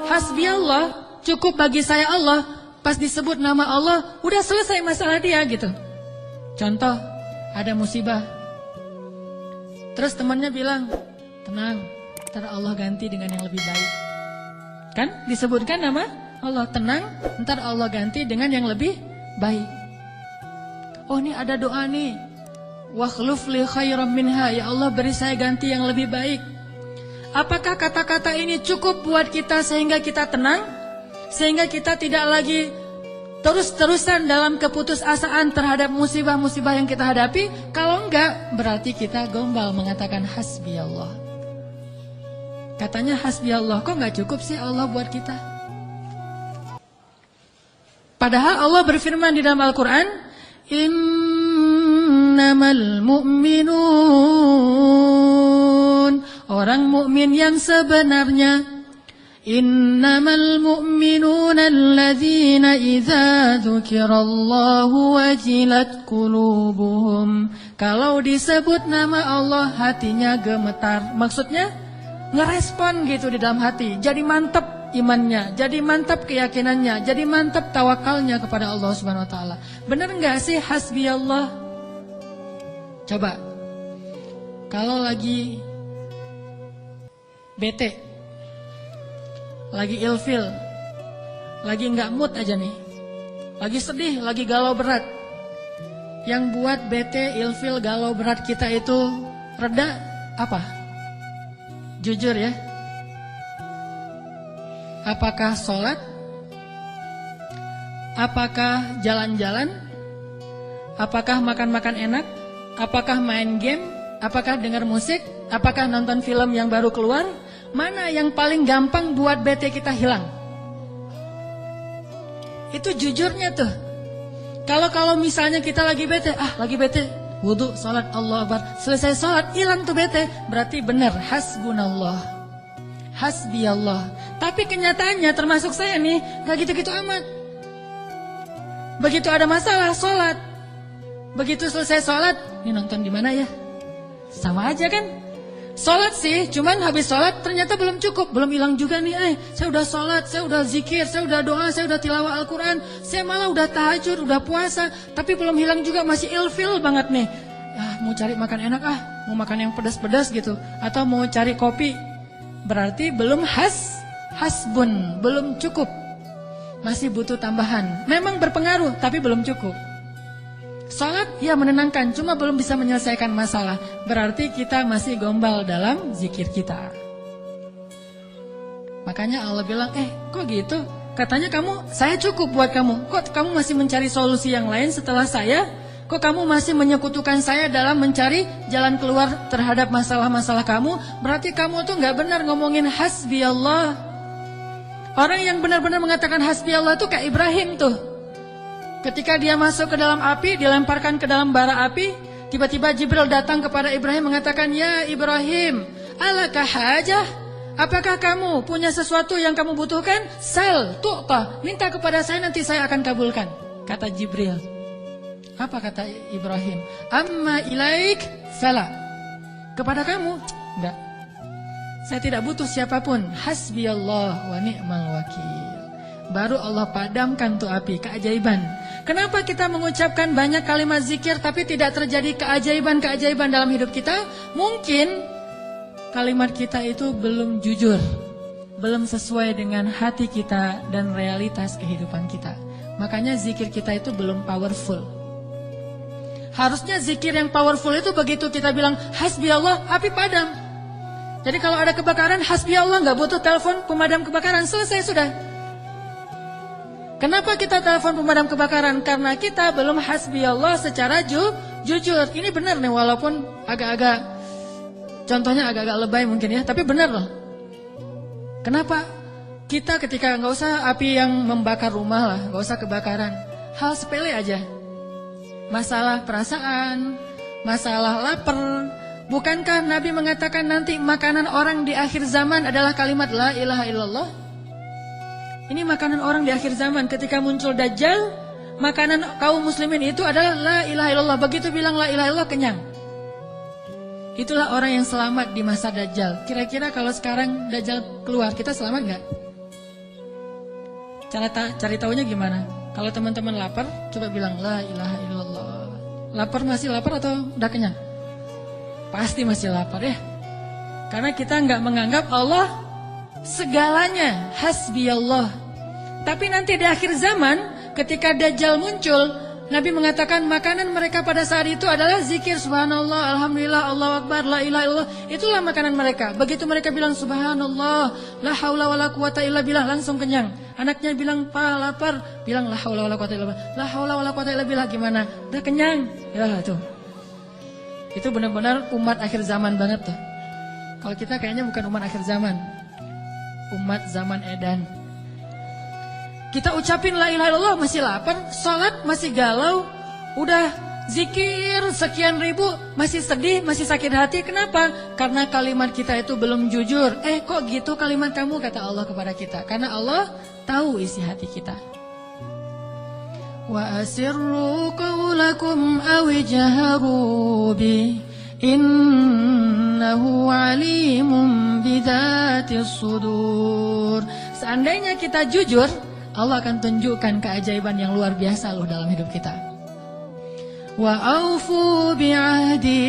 hasbiyallah, cukup bagi saya Allah, pas disebut nama Allah, udah selesai masalah dia gitu. Contoh, ada musibah. Terus temannya bilang, tenang, ntar Allah ganti dengan yang lebih baik. Kan disebutkan nama Allah, tenang, ntar Allah ganti dengan yang lebih baik. Oh ini ada doa nih, wakhluf li khairam minha, ya Allah beri saya ganti yang lebih baik. Apakah kata-kata ini cukup buat kita sehingga kita tenang? Sehingga kita tidak lagi terus-terusan dalam keputusasaan terhadap musibah-musibah yang kita hadapi? Kalau enggak, berarti kita gombal mengatakan hasbi Allah. Katanya hasbi Allah, kok enggak cukup sih Allah buat kita? Padahal Allah berfirman di dalam Al-Quran, innamal mu'minun, orang mukmin yang sebenarnya, innamal mu'minuna alladzina idza dzukirallahu wajilat qulubuhum. Kalau disebut nama Allah hatinya gemetar. Maksudnya ngerespon gitu di dalam hati. Jadi mantap imannya, jadi mantap keyakinannya, jadi mantap tawakalnya kepada Allah Subhanahu wa taala. Benar enggak sih hasbi Allah? Coba. Kalau lagi bete, lagi ilfil, lagi nggak mood aja nih, lagi sedih, lagi galau berat. Yang buat bete, ilfil, galau berat kita itu reda apa? Jujur ya. Apakah sholat? Apakah jalan-jalan? Apakah makan-makan enak? Apakah main game? Apakah dengar musik? Apakah nonton film yang baru keluar? Mana yang paling gampang buat bete kita hilang? Itu jujurnya tuh. Kalau misalnya kita lagi bete, wudu, sholat, Allah Akbar, selesai sholat, hilang tuh bete. Berarti benar, hasbunallah, hasbi Allah. Tapi kenyataannya termasuk saya nih, gak gitu-gitu amat. Begitu ada masalah sholat, begitu selesai sholat, ini nonton di mana ya? Sama aja kan? Sholat sih, cuman habis sholat ternyata belum cukup, belum hilang juga nih. Saya udah sholat, saya udah zikir, saya udah doa, saya udah tilawah Al-Quran, saya malah udah tahajud, udah puasa, tapi belum hilang juga, masih ilfil banget nih. Mau cari makan enak mau makan yang pedas-pedas gitu, atau mau cari kopi. Berarti belum hasbun, belum cukup, masih butuh tambahan. Memang berpengaruh, tapi belum cukup. Salat ya menenangkan, cuma belum bisa menyelesaikan masalah. Berarti kita masih gombal dalam zikir kita. Makanya Allah bilang, kok gitu? Katanya saya cukup buat kamu. Kok kamu masih mencari solusi yang lain setelah saya? Kok kamu masih menyekutukan saya dalam mencari jalan keluar terhadap masalah-masalah kamu? Berarti kamu tuh gak benar ngomongin hasbi Allah. Orang yang benar-benar mengatakan hasbi Allah tuh kayak Ibrahim tuh. Ketika dia masuk ke dalam api, dilemparkan ke dalam bara api, tiba-tiba Jibril datang kepada Ibrahim mengatakan, ya Ibrahim, alaka hajah? Apakah kamu punya sesuatu yang kamu butuhkan? Sal, tu'ta, minta kepada saya, nanti saya akan kabulkan. Kata Jibril. Apa kata Ibrahim? Amma ilaik salah. Kepada kamu? Enggak. Saya tidak butuh siapapun. Hasbi Allah wa ni'mal wakil. Baru Allah padamkan tuh api, keajaiban. Kenapa kita mengucapkan banyak kalimat zikir tapi tidak terjadi keajaiban-keajaiban dalam hidup kita? Mungkin kalimat kita itu belum jujur, belum sesuai dengan hati kita dan realitas kehidupan kita. Makanya zikir kita itu belum powerful. Harusnya zikir yang powerful itu begitu kita bilang hasbi Allah, api padam. Jadi kalau ada kebakaran, hasbi Allah, gak butuh telepon pemadam kebakaran, selesai sudah. Kenapa kita telepon pemadam kebakaran? Karena kita belum hasbi Allah secara jujur. Ini benar nih, walaupun agak-agak, contohnya agak-agak lebay mungkin ya, tapi benar loh. Kenapa? Kita ketika nggak usah api yang membakar rumah lah, nggak usah kebakaran, hal sepele aja. Masalah perasaan, masalah lapar. Bukankah Nabi mengatakan nanti makanan orang di akhir zaman adalah kalimat la ilaha illallah? Ini makanan orang di akhir zaman. Ketika muncul Dajjal, makanan kaum muslimin itu adalah la ilaha illallah. Begitu bilang la ilaha illallah, kenyang. Itulah orang yang selamat di masa Dajjal. Kira-kira kalau sekarang Dajjal keluar, kita selamat gak? Cari tahunya gimana? Kalau teman-teman lapar, coba bilang la ilaha illallah. Lapar masih lapar atau udah kenyang? Pasti masih lapar ya. Karena kita nggak menganggap Allah segalanya, hasbiyallah. Tapi nanti di akhir zaman ketika Dajjal muncul, Nabi mengatakan makanan mereka pada saat itu adalah zikir subhanallah, alhamdulillah, Allahu akbar, la ilaha illallah. Itulah makanan mereka. Begitu mereka bilang subhanallah, la haula wala quwata illa billah, langsung kenyang. Anaknya bilang pa lapar, bilang la haula wala quwata illa billah. La haula wala quwata illa billah gimana? Udah kenyang. Ya tuh. Itu benar-benar umat akhir zaman banget tuh. Kalau kita kayaknya bukan umat akhir zaman. Umat zaman edan. Kita ucapin la ilaha illallah masih lapar, sholat masih galau, udah zikir sekian ribu masih sedih, masih sakit hati. Kenapa? Karena kalimat kita itu belum jujur. Kok gitu kalimat kamu, kata Allah kepada kita. Karena Allah tahu isi hati kita. Wa asirru qawlakum aw jaharu bi innahu alimun bidzatis sudur. Seandainya kita jujur, Allah akan tunjukkan keajaiban yang luar biasa loh dalam hidup kita. Wa aufu bi'ahdi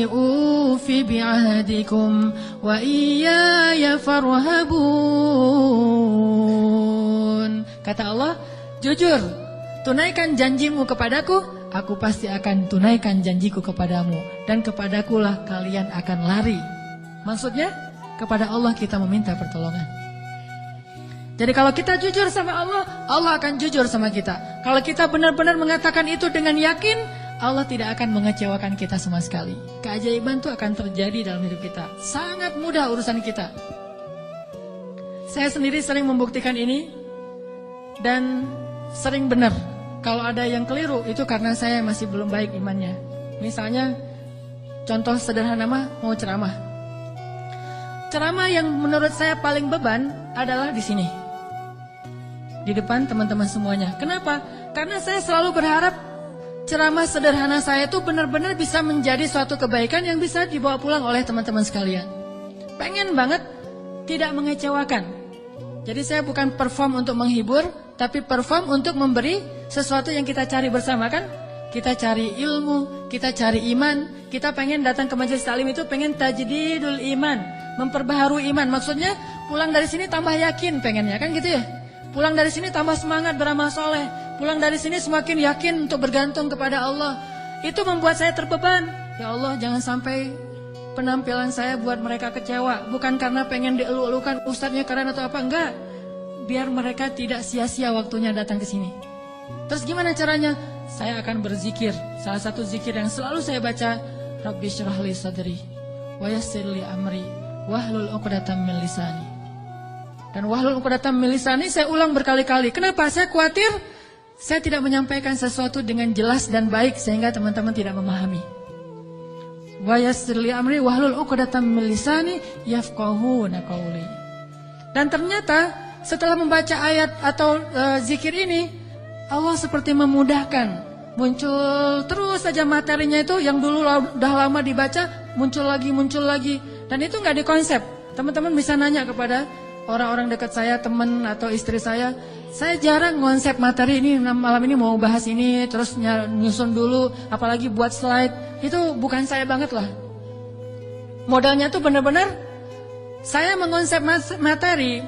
ufi bi'ahdikum wa iyaya farhabun. Kata Allah, jujur, tunaikan janjimu kepadaku, aku pasti akan tunaikan janjiku kepadamu, dan kepadakulah kalian akan lari. Maksudnya, kepada Allah kita meminta pertolongan. Jadi kalau kita jujur sama Allah, Allah akan jujur sama kita. Kalau kita benar-benar mengatakan itu dengan yakin, Allah tidak akan mengecewakan kita sama sekali. Keajaiban itu akan terjadi dalam hidup kita. Sangat mudah urusan kita. Saya sendiri sering membuktikan ini, dan sering benar. Kalau ada yang keliru, itu karena saya masih belum baik imannya. Misalnya, contoh sederhana mau ceramah. Ceramah yang menurut saya paling beban adalah di sini. Di depan teman-teman semuanya. Kenapa? Karena saya selalu berharap ceramah sederhana saya itu benar-benar bisa menjadi suatu kebaikan yang bisa dibawa pulang oleh teman-teman sekalian. Pengen banget tidak mengecewakan. Jadi saya bukan perform untuk menghibur, tapi perform untuk memberi sesuatu yang kita cari bersama kan? Kita cari ilmu, kita cari iman. Kita pengen datang ke majelis taklim itu pengen tajdidul iman, memperbaharui iman. Maksudnya pulang dari sini tambah yakin pengennya kan gitu ya? Pulang dari sini tambah semangat beramal soleh. Pulang dari sini semakin yakin untuk bergantung kepada Allah. Itu membuat saya terbeban. Ya Allah, jangan sampai penampilan saya buat mereka kecewa. Bukan karena pengen dielu-elukan ustadznya keren atau apa, enggak. Biar mereka tidak sia-sia waktunya datang ke sini. Terus gimana caranya? Saya akan berzikir. Salah satu zikir yang selalu saya baca, Rabbi syrah li sadri wa yassir li amri wahlul 'uqdatam min lisani. Dan wahlul 'uqdatam min lisani saya ulang berkali-kali. Kenapa? Saya khawatir saya tidak menyampaikan sesuatu dengan jelas dan baik sehingga teman-teman tidak memahami. Wa yassir li amri wahlul 'uqdatam min lisani yafqahuna qawli. Dan ternyata setelah membaca ayat atau zikir ini, Allah seperti memudahkan. Muncul terus saja materinya itu yang dulu udah lama dibaca, muncul lagi. Dan itu nggak dikonsep. Teman-teman bisa nanya kepada orang-orang dekat saya, teman atau istri saya jarang konsep materi ini, malam ini mau bahas ini, terus nyusun dulu, apalagi buat slide, itu bukan saya banget lah. Modalnya tuh benar-benar saya mengonsep materi,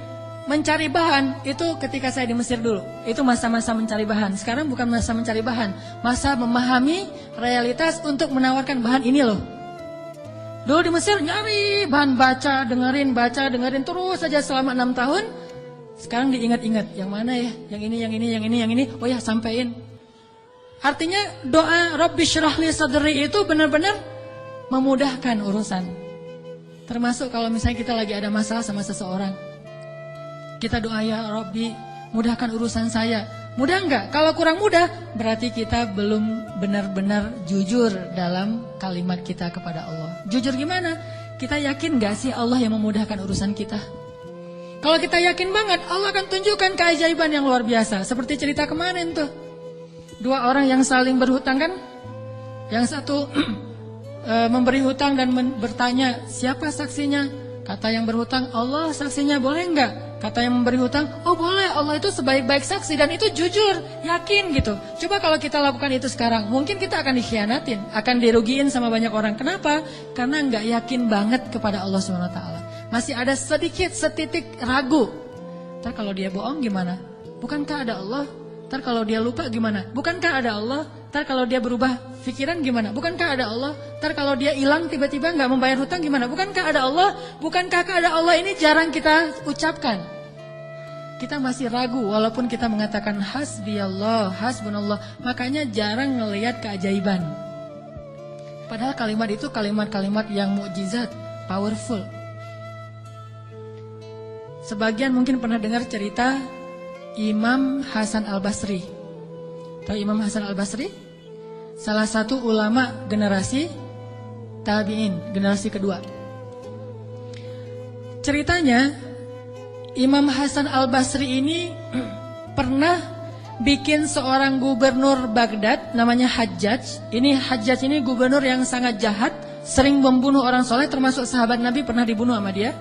mencari bahan, itu ketika saya di Mesir dulu. Itu masa-masa mencari bahan. Sekarang bukan masa mencari bahan, masa memahami realitas untuk menawarkan bahan ini loh. Dulu di Mesir nyari bahan, baca, dengerin terus saja selama 6 tahun. Sekarang diingat-ingat, yang mana ya? Yang ini. Oh ya, sampein. Artinya doa Rabbi syrah li sadri itu benar-benar memudahkan urusan. Termasuk kalau misalnya kita lagi ada masalah sama seseorang. Kita doa, ya Rabbi, mudahkan urusan saya. Mudah enggak? Kalau kurang mudah, berarti kita belum benar-benar jujur dalam kalimat kita kepada Allah. Jujur gimana? Kita yakin enggak sih Allah yang memudahkan urusan kita? Kalau kita yakin banget, Allah akan tunjukkan keajaiban yang luar biasa. Seperti cerita kemarin tuh. 2 orang yang saling berhutang kan? Yang satu memberi hutang dan bertanya, siapa saksinya? Kata yang berhutang, Allah saksinya, boleh enggak Kata yang memberi hutang, oh boleh, Allah itu sebaik-baik saksi dan itu jujur, yakin gitu. Coba kalau kita lakukan itu sekarang, mungkin kita akan dikhianatin, akan dirugiin sama banyak orang. Kenapa? Karena nggak yakin banget kepada Allah SWT. Masih ada sedikit, setitik ragu. Ntar kalau dia bohong gimana? Bukankah ada Allah? Ntar kalau dia lupa gimana? Bukankah ada Allah? Ntar kalau dia berubah pikiran gimana? Bukankah ada Allah? Ntar kalau dia hilang tiba-tiba nggak membayar hutang gimana? Bukankah ada Allah? Bukankah ada Allah ini jarang kita ucapkan? Kita masih ragu walaupun kita mengatakan hasbiyallah, hasbunallah. Makanya jarang ngelihat keajaiban. Padahal kalimat itu kalimat-kalimat yang mukjizat, powerful. Sebagian mungkin pernah dengar cerita Imam Hasan Al-Basri. Tahu Imam Hasan Al-Basri? Salah satu ulama generasi tabi'in, generasi kedua. Ceritanya Imam Hasan Al-Basri ini pernah bikin seorang gubernur Baghdad namanya Hajjaj. Hajjaj ini gubernur yang sangat jahat, sering membunuh orang soleh, termasuk sahabat Nabi pernah dibunuh sama dia.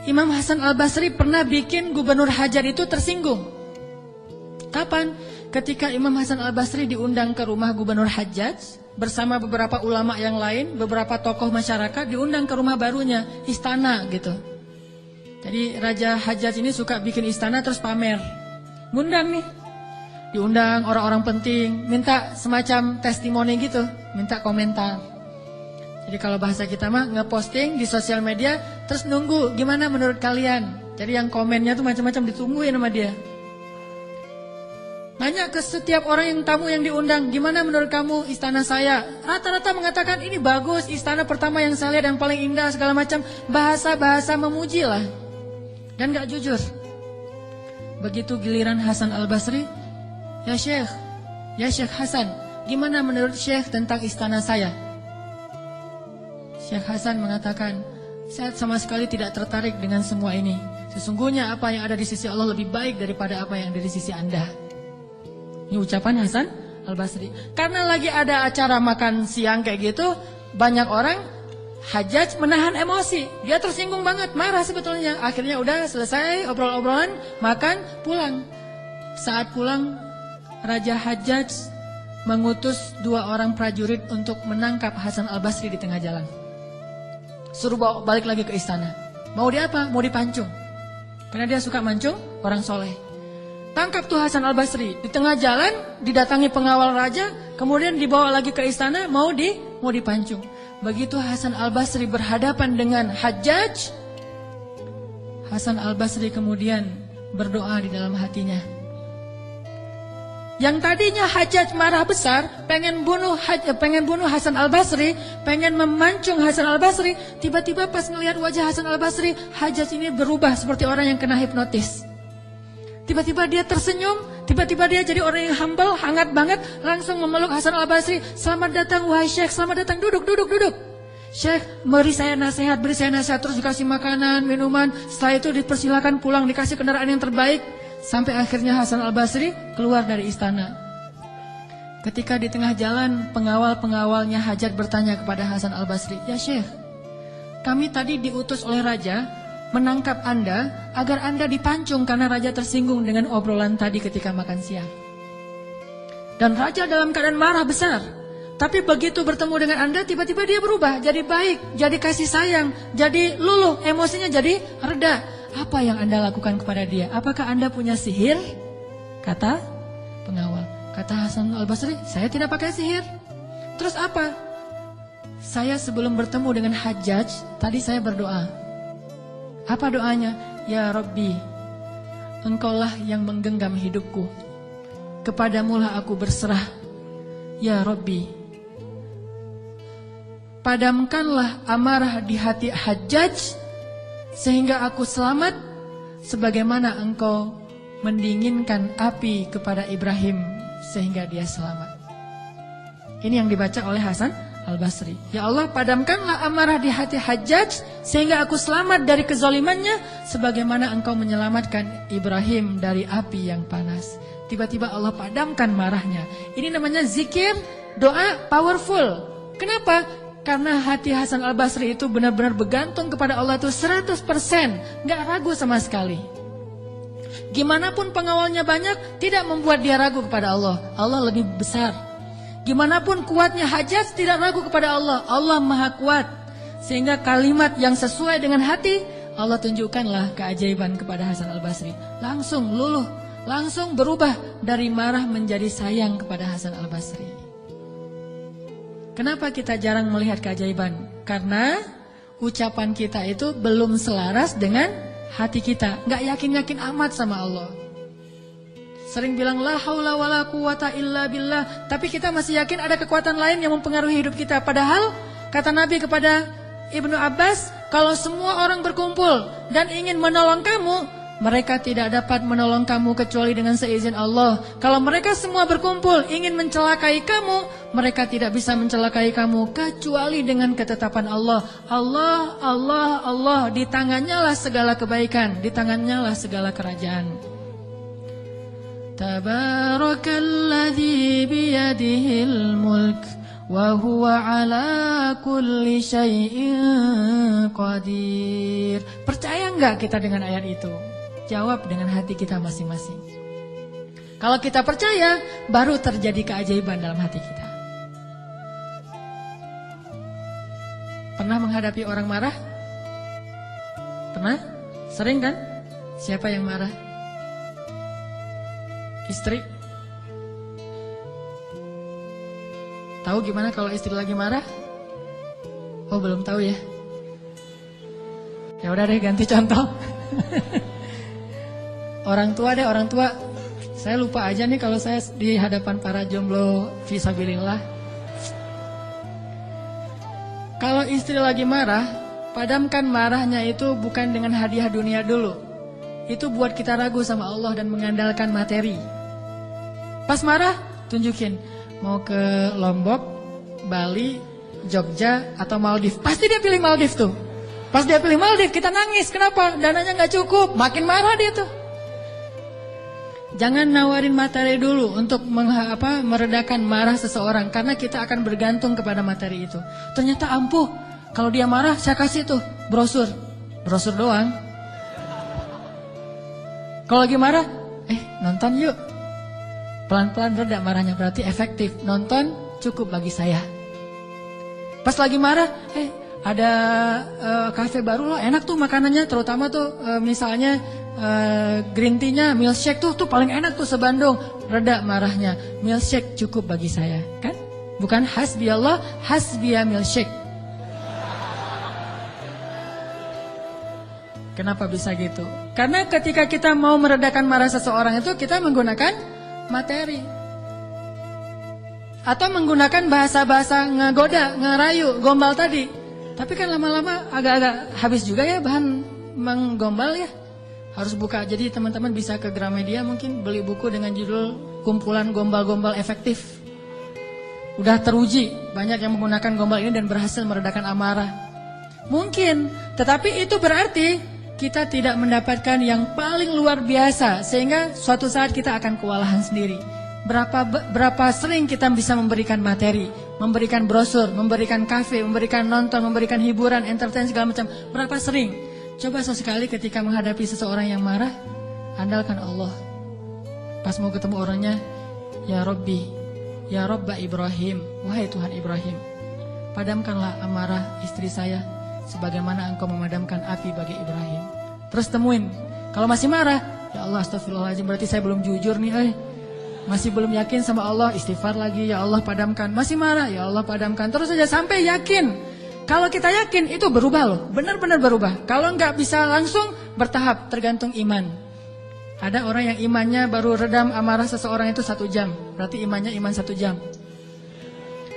Imam Hasan Al-Basri pernah bikin gubernur Hajjaj itu tersinggung. Kapan? Ketika Imam Hasan Al-Basri diundang ke rumah gubernur Hajjaj bersama beberapa ulama yang lain, beberapa tokoh masyarakat diundang ke rumah barunya, istana gitu. Jadi Raja Hajjaj ini suka bikin istana terus pamer. Ngundang nih. Diundang orang-orang penting, minta semacam testimoni gitu, minta komentar. Jadi kalau bahasa kita mah ngeposting di sosial media terus nunggu gimana menurut kalian. Jadi yang komennya tuh macam-macam ditungguin sama dia. Nanya ke setiap orang yang tamu yang diundang, gimana menurut kamu istana saya? Rata-rata mengatakan ini bagus, istana pertama yang saya lihat yang paling indah segala macam. Bahasa-bahasa memuji lah. Dan gak jujur. Begitu giliran Hasan Al-Basri, ya Syekh Hasan, gimana menurut Syekh tentang istana saya? Syekh Hasan mengatakan, saya sama sekali tidak tertarik dengan semua ini. Sesungguhnya apa yang ada di sisi Allah lebih baik daripada apa yang ada di sisi Anda. Ini ucapan Hasan Al-Basri. Karena lagi ada acara makan siang kayak gitu, banyak orang, Hajjaj menahan emosi. Dia tersinggung banget, marah sebetulnya. Akhirnya udah selesai obrol-obrolan, makan, pulang. Saat pulang, Raja Hajjaj mengutus 2 orang prajurit untuk menangkap Hasan Al-Basri di tengah jalan. Suruh bawa balik lagi ke istana. Mau dia apa? Mau dipancung. Karena dia suka mancung, orang soleh. Tangkap tuh Hasan Al-Basri. Di tengah jalan, didatangi pengawal raja, kemudian dibawa lagi ke istana, mau dipancung. Begitu Hasan Al-Basri berhadapan dengan Hajjaj, Hasan Al-Basri kemudian berdoa di dalam hatinya. Yang tadinya Hajjaj marah besar, pengen bunuh Hasan Al-Basri, pengen memancung Hasan Al-Basri, tiba-tiba pas ngelihat wajah Hasan Al-Basri, Hajjaj ini berubah seperti orang yang kena hipnotis. Tiba-tiba dia tersenyum, tiba-tiba dia jadi orang yang humble, hangat banget, langsung memeluk Hasan Al-Basri. Selamat datang wahai Syekh, selamat datang, duduk. Syekh, beri saya nasihat, terus dikasih makanan, minuman. Setelah itu dipersilakan pulang, dikasih kendaraan yang terbaik. Sampai akhirnya Hasan Al-Basri keluar dari istana. Ketika di tengah jalan, pengawal-pengawalnya Hajjaj bertanya kepada Hasan Al-Basri, ya Syekh, kami tadi diutus oleh Raja menangkap Anda agar Anda dipancung karena Raja tersinggung dengan obrolan tadi ketika makan siang. Dan Raja dalam keadaan marah besar. Tapi begitu bertemu dengan Anda, tiba-tiba dia berubah, jadi baik, jadi kasih sayang, jadi luluh, emosinya jadi reda. Apa yang Anda lakukan kepada dia? Apakah Anda punya sihir? Kata pengawal. Kata Hasan Al-Basri, saya tidak pakai sihir. Terus apa? Saya sebelum bertemu dengan Hajjaj, tadi saya berdoa. Apa doanya? Ya Rabbi, Engkaulah yang menggenggam hidupku. Kepadamulah aku berserah. Ya Rabbi, padamkanlah amarah di hati Hajjaj sehingga aku selamat sebagaimana Engkau mendinginkan api kepada Ibrahim sehingga dia selamat. Ini yang dibaca oleh Hasan Al-Basri. Ya Allah, padamkanlah amarah di hati Hajjaj sehingga aku selamat dari kezalimannya sebagaimana Engkau menyelamatkan Ibrahim dari api yang panas. Tiba-tiba Allah padamkan marahnya. Ini namanya zikir, doa powerful. Kenapa? Karena hati Hasan Al-Basri itu benar-benar bergantung kepada Allah itu 100%, gak ragu sama sekali. Gimana pun pengawalnya banyak, tidak membuat dia ragu kepada Allah. Allah lebih besar. Gimana pun kuatnya Hajjaj, tidak ragu kepada Allah. Allah maha kuat. Sehingga kalimat yang sesuai dengan hati, Allah tunjukkanlah keajaiban kepada Hasan al-Basri. Langsung luluh, langsung berubah dari marah menjadi sayang kepada Hasan al-Basri. Kenapa kita jarang melihat keajaiban? Karena ucapan kita itu belum selaras dengan hati kita. Gak yakin-yakin amat sama Allah. Sering bilang la haula wala quwata illa billah, tapi kita masih yakin ada kekuatan lain yang mempengaruhi hidup kita. Padahal kata Nabi kepada Ibnu Abbas, kalau semua orang berkumpul dan ingin menolong kamu, mereka tidak dapat menolong kamu kecuali dengan seizin Allah. Kalau mereka semua berkumpul ingin mencelakai kamu, mereka tidak bisa mencelakai kamu kecuali dengan ketetapan Allah. Allah, Allah, Allah, di tangannya lah segala kebaikan, di tangannya lah segala kerajaan. Tabarakalladzi biyadihil mulk wa huwa ala kulli syai'in qadir. Percaya enggak kita dengan ayat itu? Jawab dengan hati kita masing-masing. Kalau kita percaya, baru terjadi keajaiban dalam hati kita. Pernah menghadapi orang marah? Pernah? Sering kan? Siapa yang marah? Istri. Tahu gimana kalau istri lagi marah? Oh, belum tahu ya. Ya udah deh, ganti contoh. Orang tua deh, orang tua. Saya lupa aja nih kalau saya di hadapan para jomblo fisabilillah. Kalau istri lagi marah, padamkan marahnya itu bukan dengan hadiah dunia dulu. Itu buat kita ragu sama Allah dan mengandalkan materi. Pas marah, tunjukin mau ke Lombok, Bali, Jogja, atau Maldives. Pasti dia pilih Maldives tuh. Pas dia pilih Maldives, kita nangis. Kenapa? Dananya gak cukup. Makin marah dia tuh. Jangan nawarin materi dulu untuk meredakan marah seseorang. Karena kita akan bergantung kepada materi itu. Ternyata ampuh. Kalau dia marah, saya kasih tuh brosur. Brosur doang. Kalau lagi marah, nonton yuk. Pelan-pelan reda marahnya, berarti efektif. Nonton cukup bagi saya. Pas lagi marah, ada kafe baru loh, enak tuh makanannya. Terutama tuh misalnya green tea-nya, milkshake tuh paling enak tuh se-Bandung. Reda marahnya, milkshake cukup bagi saya. Kan? Bukan hasbi Allah, hasbiya milkshake. Kenapa bisa gitu? Karena ketika kita mau meredakan marah seseorang itu, kita menggunakan materi. Atau menggunakan bahasa-bahasa ngegoda, ngerayu, gombal tadi. Tapi kan lama-lama agak-agak habis juga ya bahan menggombal ya. Harus buka, jadi teman-teman bisa ke Gramedia mungkin beli buku dengan judul Kumpulan Gombal-Gombal Efektif. Udah teruji, banyak yang menggunakan gombal ini dan berhasil meredakan amarah. Mungkin, tetapi itu berarti kita tidak mendapatkan yang paling luar biasa, sehingga suatu saat kita akan kewalahan sendiri. Berapa sering kita bisa memberikan materi, memberikan brosur, memberikan kafe, memberikan nonton, memberikan hiburan, entertain segala macam. Berapa sering? Coba sesekali ketika menghadapi seseorang yang marah, andalkan Allah. Pas mau ketemu orangnya, ya Rabbi, ya Rabba Ibrahim, wahai Tuhan Ibrahim, padamkanlah amarah istri saya sebagaimana engkau memadamkan api bagi Ibrahim. Terus temuin, kalau masih marah, ya Allah astagfirullahaladzim, berarti saya belum jujur nih, masih belum yakin sama Allah, istighfar lagi, ya Allah padamkan. Masih marah, ya Allah padamkan. Terus saja sampai yakin. Kalau kita yakin itu berubah loh, benar-benar berubah. Kalau nggak bisa langsung, bertahap, tergantung iman. Ada orang yang imannya baru redam amarah seseorang itu 1 jam, berarti imannya iman 1 jam.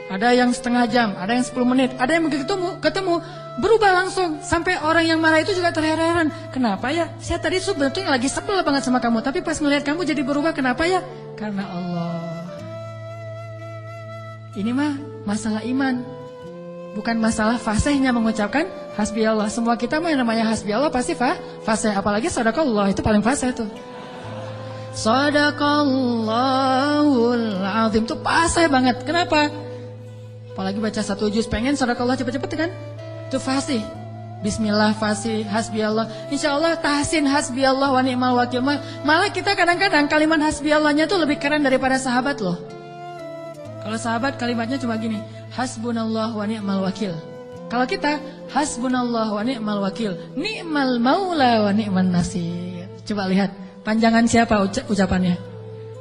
Ada yang setengah jam, ada yang 10 menit, ada yang ketemu berubah langsung. Sampai orang yang marah itu juga terheran-heran. Kenapa ya? Saya tadi sebetulnya lagi sebel banget sama kamu, tapi pas melihat kamu jadi berubah, kenapa ya? Karena Allah. Ini mah masalah iman, bukan masalah fasihnya mengucapkan hasbi Allah. Semua kita mah yang namanya hasbi Allah pasti fasih, apalagi sadaqallah itu paling fasih tuh. Sadaqallahul azim itu fasih banget. Kenapa? Apalagi baca 1 juz pengen sadaqallah cepet-cepet kan? Itu fasih. Bismillah fasih hasbiyallah. Insyaallah tahsin hasbiyallah wa ni'mal wakil. Malah kita kadang-kadang kalimat hasbiyallahnya tuh lebih keren daripada sahabat loh. Kalau sahabat kalimatnya cuma gini, hasbunallah wa ni'mal wakil. Kalau kita hasbunallah wa ni'mal wakil, ni'mal maula wa ni'man nasir. Coba lihat, panjangan siapa ucapannya?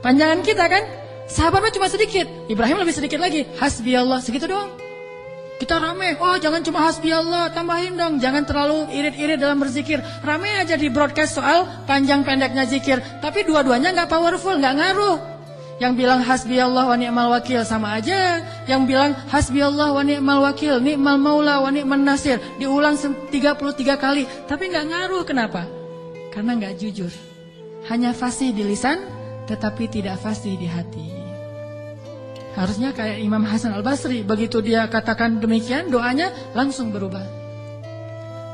Panjangan kita kan? Sahabatnya cuma sedikit, Ibrahim lebih sedikit lagi, hasbiyallah, segitu doang. Kita rame, oh jangan cuma hasbiyallah, tambahin dong, jangan terlalu irit-irit dalam berzikir. Rame aja di broadcast soal panjang pendeknya zikir, tapi dua-duanya nggak powerful, nggak ngaruh. Yang bilang hasbiyallah wa ni'mal wakil sama aja, yang bilang hasbiyallah wa ni'mal wakil, ni'mal maula wa ni'man nasir, diulang 33 kali, tapi nggak ngaruh. Kenapa? Karena nggak jujur. Hanya fasih di lisan, tetapi tidak fasih di hati. Harusnya kayak Imam Hasan Al-Basri, begitu dia katakan demikian, doanya langsung berubah.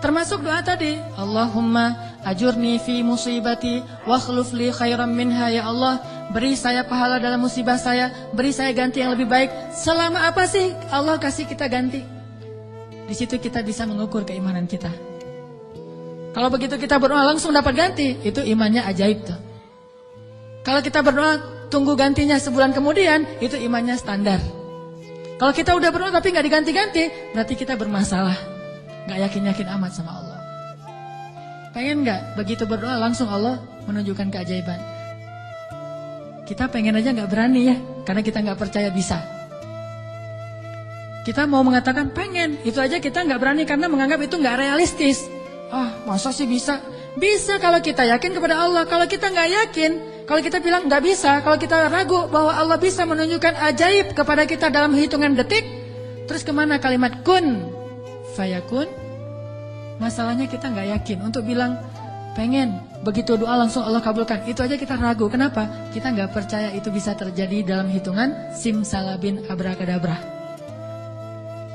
Termasuk doa tadi, Allahumma ajurni fi musibati wa akhluf li khairan minha. Ya Allah, beri saya pahala dalam musibah saya, beri saya ganti yang lebih baik. Selama apa sih Allah kasih kita ganti? Di situ kita bisa mengukur keimanan kita. Kalau begitu kita berdoa langsung dapat ganti, itu imannya ajaib tuh. Kalau kita berdoa tunggu gantinya sebulan kemudian, itu imannya standar. Kalau kita udah berdoa tapi nggak diganti-ganti, berarti kita bermasalah, nggak yakin-yakin amat sama Allah. Pengen nggak begitu berdoa langsung Allah menunjukkan keajaiban? Kita pengen aja nggak berani ya, karena kita nggak percaya bisa. Kita mau mengatakan pengen, itu aja kita nggak berani karena menganggap itu nggak realistis. Masa sih bisa? Bisa kalau kita yakin kepada Allah. Kalau kita nggak yakin, kalau kita bilang nggak bisa, kalau kita ragu bahwa Allah bisa menunjukkan ajaib kepada kita dalam hitungan detik, terus kemana kalimat kun fayakun? Masalahnya kita nggak yakin untuk bilang pengen, begitu doa langsung Allah kabulkan. Itu aja kita ragu. Kenapa? Kita nggak percaya itu bisa terjadi dalam hitungan simsalabin abrakadabra.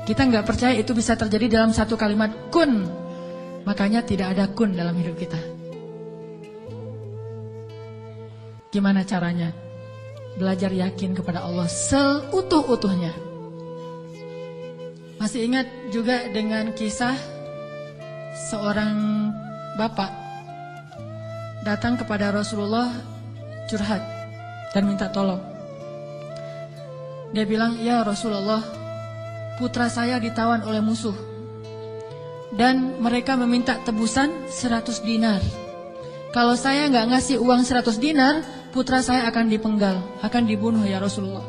Kita nggak percaya itu bisa terjadi dalam satu kalimat kun. Makanya tidak ada kun dalam hidup kita. Gimana caranya? Belajar yakin kepada Allah seutuh-utuhnya. Masih ingat juga dengan kisah seorang bapak datang kepada Rasulullah curhat dan minta tolong. Dia bilang, ya Rasulullah, putra saya ditawan oleh musuh dan mereka meminta tebusan 100 dinar. Kalau saya nggak ngasih uang 100 dinar, putra saya akan dipenggal, akan dibunuh ya Rasulullah.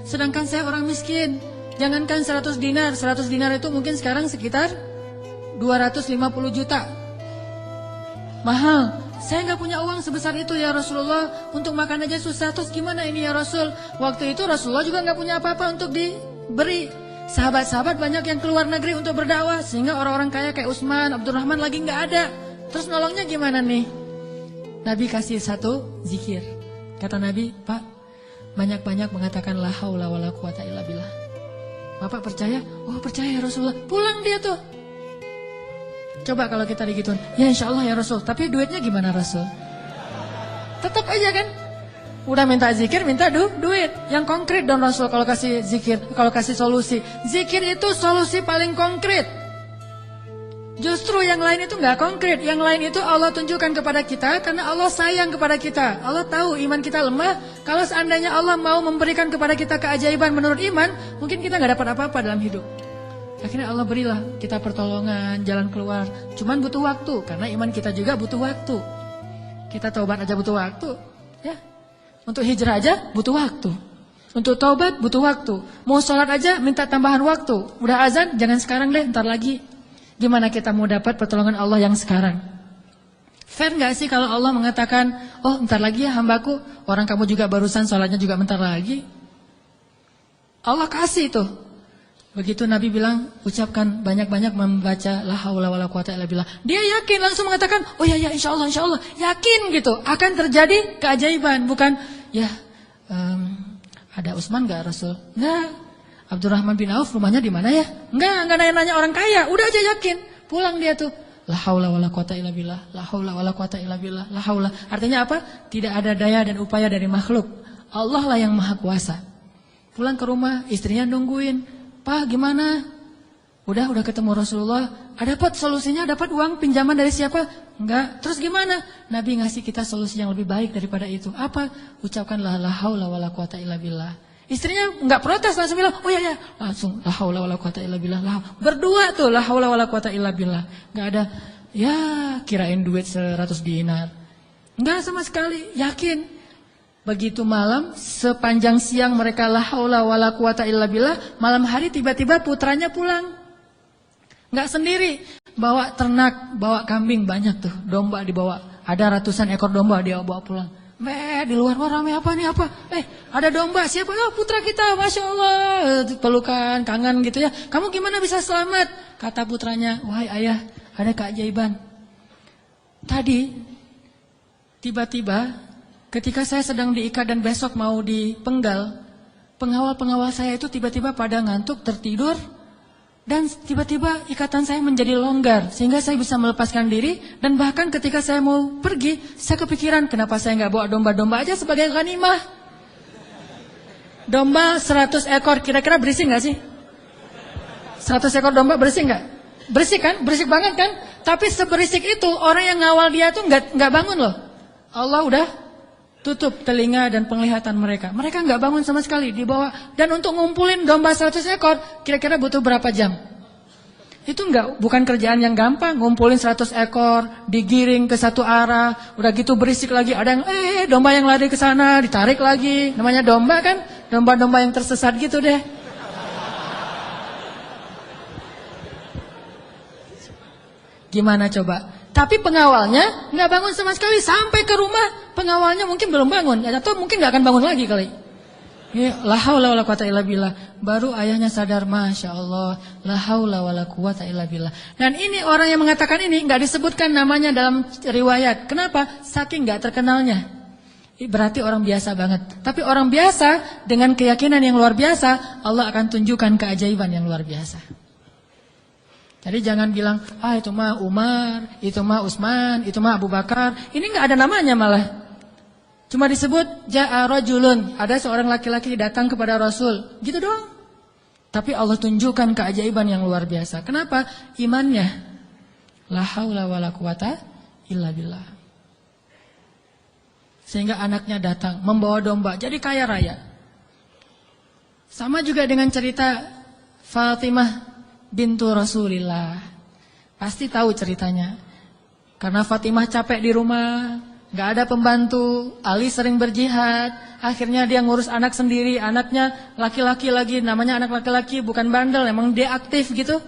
Sedangkan saya orang miskin. Jangankan 100 dinar, 100 dinar itu mungkin sekarang sekitar 250 juta. Mahal. Saya nggak punya uang sebesar itu ya Rasulullah. Untuk makan aja susah. Terus gimana ini ya Rasul? Waktu itu Rasulullah juga nggak punya apa-apa untuk diberi. Sahabat-sahabat banyak yang keluar negeri untuk berdakwah, sehingga orang-orang kaya kayak Utsman, Abdurrahman lagi nggak ada. Terus nolongnya gimana nih? Nabi kasih satu zikir. Kata Nabi, Pak, banyak-banyak mengatakan la haula wala quwata illa billah. Bapak percaya? Oh percaya ya Rasulullah. Pulang dia tuh. Coba kalau kita digituin, ya insya Allah ya Rasul. Tapi duitnya gimana Rasul? Tetap aja kan? Udah minta zikir, minta duit. Yang konkret dong Rasul kalau kasih zikir, kalau kasih solusi. Zikir itu solusi paling konkret. Justru yang lain itu nggak konkret. Yang lain itu Allah tunjukkan kepada kita karena Allah sayang kepada kita. Allah tahu iman kita lemah. Kalau seandainya Allah mau memberikan kepada kita keajaiban menurut iman, mungkin kita nggak dapat apa-apa dalam hidup. Akhirnya Allah berilah kita pertolongan, jalan keluar. Cuman butuh waktu karena iman kita juga butuh waktu. Kita taubat aja butuh waktu, ya. Untuk hijrah aja butuh waktu. Untuk taubat butuh waktu. Mau sholat aja minta tambahan waktu. Udah azan jangan sekarang deh, ntar lagi. Gimana kita mau dapat pertolongan Allah yang sekarang? Fair gak sih kalau Allah mengatakan, oh ntar lagi ya hambaku, orang kamu juga barusan sholatnya juga bentar lagi. Allah kasih tuh. Begitu Nabi bilang, ucapkan banyak-banyak membaca la haula wala quwata illa billah. Dia yakin langsung mengatakan, oh ya insya Allah, yakin gitu akan terjadi keajaiban. Bukan, ya ada Utsman gak Rasul? Enggak. Abdurrahman bin Auf rumahnya di mana ya? Enggak nanya-nanya orang kaya. Udah aja yakin. Pulang dia tuh. La haula wala quwata illa billah. La haula wala quwata illa billah. La haula. Artinya apa? Tidak ada daya dan upaya dari makhluk. Allah lah yang maha kuasa. Pulang ke rumah, istrinya nungguin. Pak gimana? Udah ketemu Rasulullah. Dapat solusinya, dapat uang pinjaman dari siapa? Enggak. Terus gimana? Nabi ngasih kita solusi yang lebih baik daripada itu. Apa? Ucapkanlah la haula wala quwata illa billah. Istrinya enggak protes, langsung bilang, "Oh ya, langsung la haula wala quwata illa billah." Berdua tuh la haula wala quwata illa billah. Enggak ada ya kirain duit 100 dinar. Enggak sama sekali, yakin. Begitu malam, sepanjang siang mereka la haula wala quwata illa billah, malam hari tiba-tiba putranya pulang. Enggak sendiri, bawa ternak, bawa kambing banyak tuh, domba dibawa. Ada ratusan ekor domba dia bawa pulang. Di luar ramai apa nih apa? Ada domba, siapa? Oh, putra kita, Masya Allah. Pelukan, kangen gitu ya. Kamu gimana bisa selamat? Kata putranya, wahai ayah, ada keajaiban. Tadi, tiba-tiba, ketika saya sedang diikat dan besok mau dipenggal, pengawal-pengawal saya itu tiba-tiba pada ngantuk, tertidur. Dan tiba-tiba ikatan saya menjadi longgar sehingga saya bisa melepaskan diri. Dan bahkan ketika saya mau pergi, saya kepikiran kenapa saya nggak bawa domba-domba aja sebagai ghanimah. Domba 100 ekor kira-kira berisik nggak sih? 100 ekor domba berisik nggak? Berisik kan? Berisik banget kan? Tapi seberisik itu orang yang ngawal dia tuh nggak bangun loh. Allah udah tutup telinga dan penglihatan mereka. Mereka nggak bangun sama sekali, dibawa. Dan untuk ngumpulin domba 100 ekor, kira-kira butuh berapa jam? Itu bukan kerjaan yang gampang. Ngumpulin 100 ekor, digiring ke satu arah, udah gitu berisik lagi. Ada yang domba yang lari ke sana, ditarik lagi. Namanya domba kan? Domba-domba yang tersesat gitu deh. Gimana coba? Tapi pengawalnya nggak bangun sama sekali sampai ke rumah. Pengawalnya mungkin belum bangun, atau mungkin nggak akan bangun lagi kali. Ya, la haula wala quwata illa billah. Baru ayahnya sadar, Masya Allah, la haula wala quwata illa billah. Dan ini orang yang mengatakan ini nggak disebutkan namanya dalam riwayat. Kenapa? Saking nggak terkenalnya. Berarti orang biasa banget. Tapi orang biasa dengan keyakinan yang luar biasa, Allah akan tunjukkan keajaiban yang luar biasa. Jadi jangan bilang, itu mah Umar, itu mah Utsman, itu mah Abu Bakar. Ini nggak ada namanya malah. Cuma disebut ja'a rajulun, ada seorang laki-laki datang kepada Rasul. Gitu doang. Tapi Allah tunjukkan keajaiban yang luar biasa. Kenapa? Imannya. La haula wala quwata illa billah. Sehingga anaknya datang membawa domba, jadi kaya raya. Sama juga dengan cerita Fatimah bintu Rasulillah. Pasti tahu ceritanya. Karena Fatimah capek di rumah, gak ada pembantu, Ali sering berjihad, akhirnya dia ngurus anak sendiri, anaknya laki-laki lagi, namanya anak laki-laki, bukan bandel, emang dia aktif gitu.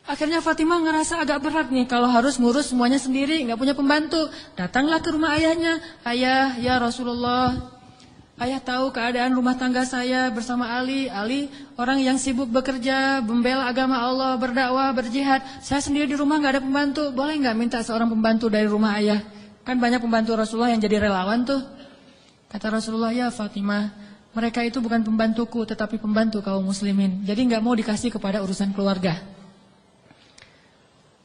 Akhirnya Fatimah ngerasa agak berat nih kalau harus ngurus semuanya sendiri, gak punya pembantu. Datanglah ke rumah ayahnya, ayah, ya Rasulullah, ayah tahu keadaan rumah tangga saya bersama Ali. Ali orang yang sibuk bekerja, membela agama Allah, berdakwah, berjihad. Saya sendiri di rumah gak ada pembantu. Boleh gak minta seorang pembantu dari rumah ayah? Kan banyak pembantu Rasulullah yang jadi relawan tuh. Kata Rasulullah, ya Fatimah, mereka itu bukan pembantuku tetapi pembantu kaum muslimin. Jadi gak mau dikasih kepada urusan keluarga.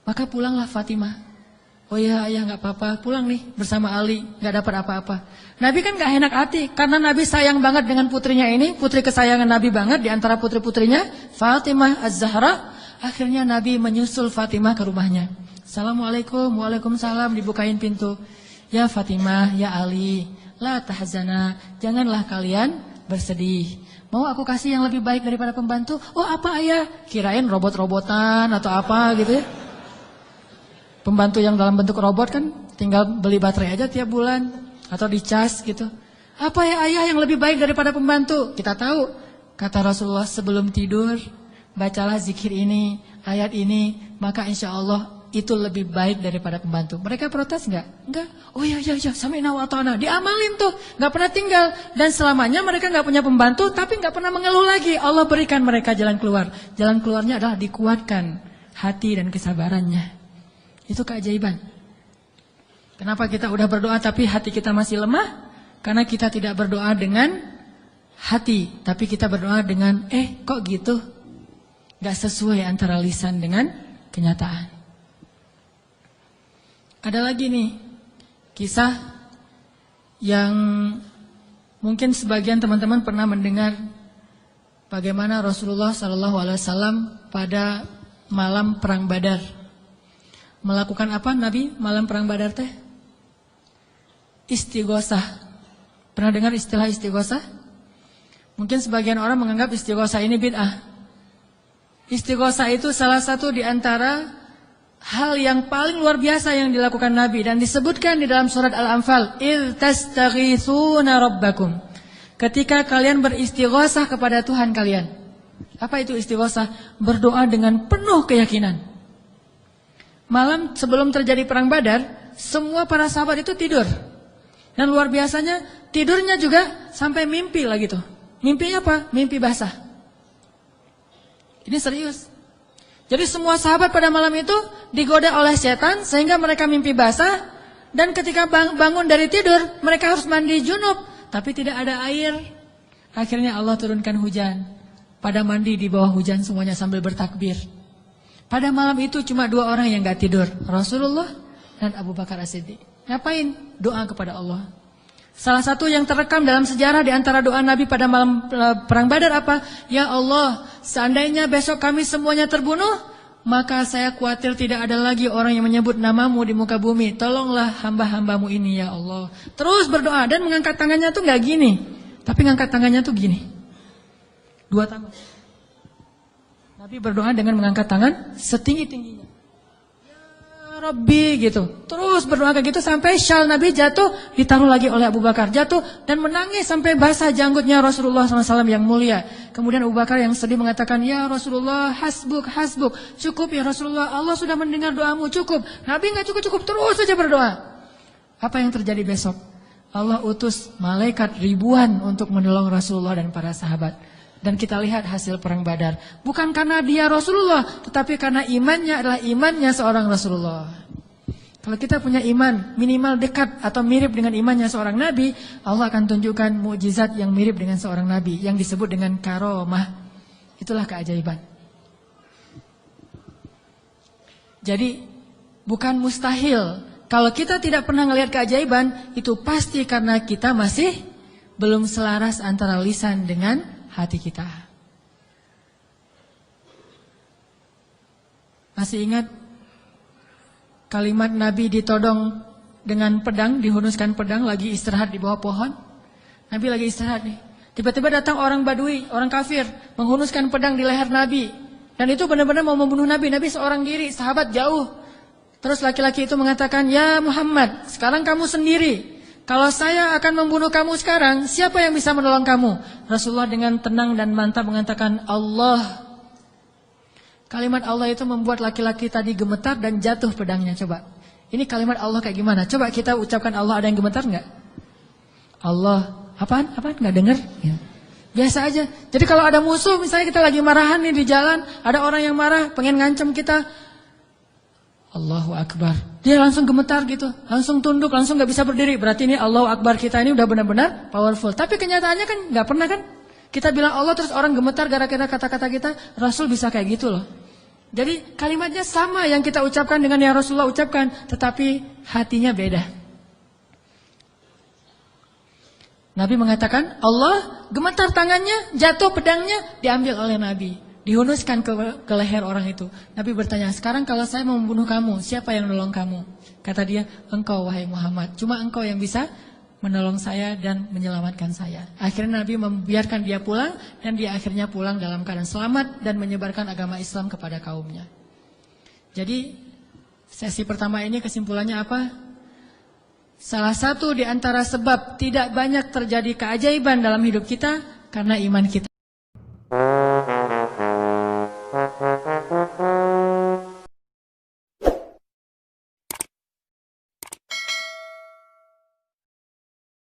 Maka pulanglah Fatimah. Oh ya ayah gak apa-apa, pulang nih bersama Ali, gak dapat apa-apa. Nabi kan gak enak hati, karena Nabi sayang banget dengan putrinya ini, putri kesayangan Nabi banget di antara putri-putrinya, Fatimah Az-Zahra. Akhirnya Nabi menyusul Fatimah ke rumahnya. Assalamualaikum, waalaikumsalam, dibukain pintu. Ya Fatimah, ya Ali, la tahzana, janganlah kalian bersedih. Mau aku kasih yang lebih baik daripada pembantu? Oh apa ayah? Kirain robot-robotan atau apa gitu ya. Pembantu yang dalam bentuk robot kan tinggal beli baterai aja tiap bulan atau dicas gitu. Apa ya ayah yang lebih baik daripada pembantu? Kita tahu. Kata Rasulullah sebelum tidur, bacalah zikir ini, ayat ini, maka insya Allah itu lebih baik daripada pembantu. Mereka protes enggak? Enggak. Oh ya sami'na wa ata'na. Diamalin tuh, enggak pernah tinggal. Dan selamanya mereka enggak punya pembantu tapi enggak pernah mengeluh lagi. Allah berikan mereka jalan keluar. Jalan keluarnya adalah dikuatkan hati dan kesabarannya. Itu keajaiban. Kenapa kita udah berdoa tapi hati kita masih lemah? Karena kita tidak berdoa dengan hati, tapi kita berdoa dengan kok gitu? Gak sesuai antara lisan dengan kenyataan. Ada lagi nih kisah yang mungkin sebagian teman-teman pernah mendengar bagaimana Rasulullah SAW pada malam perang Badar. Melakukan apa Nabi malam perang Badar teh? Istighosah. Pernah dengar istilah istighosah? Mungkin sebagian orang menganggap istighosah ini bid'ah. Istighosah itu salah satu di antara hal yang paling luar biasa yang dilakukan Nabi dan disebutkan di dalam surat Al-Anfal, "Idz tastaghitsuna rabbakum." Ketika kalian beristighosah kepada Tuhan kalian. Apa itu istighosah? Berdoa dengan penuh keyakinan. Malam sebelum terjadi perang Badar, semua para sahabat itu tidur. Dan luar biasanya tidurnya juga sampai mimpi lah gitu. Mimpinya apa? Mimpi basah. Ini serius. Jadi semua sahabat pada malam itu digoda oleh setan sehingga mereka mimpi basah. Dan ketika bangun dari tidur, mereka harus mandi junub. Tapi tidak ada air. Akhirnya Allah turunkan hujan. Pada mandi di bawah hujan semuanya sambil bertakbir. Pada malam itu cuma 2 orang yang gak tidur. Rasulullah dan Abu Bakar As-Siddiq. Ngapain? Doa kepada Allah. Salah satu yang terekam dalam sejarah di antara doa Nabi pada malam perang Badar apa? Ya Allah, seandainya besok kami semuanya terbunuh, maka saya khawatir tidak ada lagi orang yang menyebut namamu di muka bumi. Tolonglah hamba-hambamu ini ya Allah. Terus berdoa dan mengangkat tangannya tuh gak gini. Tapi ngangkat tangannya tuh gini. 2 tangan. Nabi berdoa dengan mengangkat tangan setinggi-tingginya. Ya Rabbi gitu. Terus berdoa kayak gitu sampai syal Nabi jatuh, ditaruh lagi oleh Abu Bakar. Jatuh dan menangis sampai basah janggutnya Rasulullah SAW yang mulia. Kemudian Abu Bakar yang sedih mengatakan, ya Rasulullah hasbuk, hasbuk. Cukup ya Rasulullah, Allah sudah mendengar doamu, cukup. Nabi gak cukup-cukup, terus saja berdoa. Apa yang terjadi besok? Allah utus malaikat ribuan untuk menolong Rasulullah dan para sahabat. Dan kita lihat hasil perang Badar. Bukan karena dia Rasulullah, tetapi karena imannya adalah imannya seorang Rasulullah. Kalau kita punya iman minimal dekat atau mirip dengan imannya seorang Nabi, Allah akan tunjukkan mukjizat yang mirip dengan seorang Nabi, yang disebut dengan karomah. Itulah keajaiban. Jadi bukan mustahil. Kalau kita tidak pernah melihat keajaiban, itu pasti karena kita masih belum selaras antara lisan dengan hati kita. Masih ingat kalimat Nabi ditodong dengan pedang, dihunuskan pedang, lagi istirahat di bawah pohon. Nabi lagi istirahat nih. Tiba-tiba datang orang Badui, orang kafir, menghunuskan pedang di leher Nabi. Dan itu benar-benar mau membunuh Nabi. Nabi seorang diri, sahabat jauh. Terus laki-laki itu mengatakan, ya Muhammad, sekarang kamu sendiri. Kalau saya akan membunuh kamu sekarang, siapa yang bisa menolong kamu? Rasulullah dengan tenang dan mantap mengatakan, Allah. Kalimat Allah itu membuat laki-laki tadi gemetar dan jatuh pedangnya. Coba, ini kalimat Allah kayak gimana? Coba kita ucapkan Allah, ada yang gemetar nggak? Allah, apaan? Nggak dengar? Ya. Biasa aja. Jadi kalau ada musuh, misalnya kita lagi marahan nih di jalan, ada orang yang marah, pengen ngancam kita, Allahu Akbar. Dia langsung gemetar gitu, langsung tunduk, langsung gak bisa berdiri. Berarti ini Allahu Akbar kita ini udah benar-benar powerful. Tapi kenyataannya kan gak pernah kan. Kita bilang Allah terus orang gemetar gara-gara kata-kata kita. Rasul bisa kayak gitu loh. Jadi kalimatnya sama yang kita ucapkan dengan yang Rasulullah ucapkan. Tetapi hatinya beda. Nabi mengatakan Allah, gemetar tangannya, jatuh pedangnya, diambil oleh Nabi. Dihunuskan ke leher orang itu. Nabi bertanya, sekarang kalau saya mau membunuh kamu, siapa yang menolong kamu? Kata dia, engkau wahai Muhammad. Cuma engkau yang bisa menolong saya dan menyelamatkan saya. Akhirnya Nabi membiarkan dia pulang, dan dia akhirnya pulang dalam keadaan selamat dan menyebarkan agama Islam kepada kaumnya. Jadi sesi pertama ini kesimpulannya apa? Salah satu di antara sebab tidak banyak terjadi keajaiban dalam hidup kita karena iman kita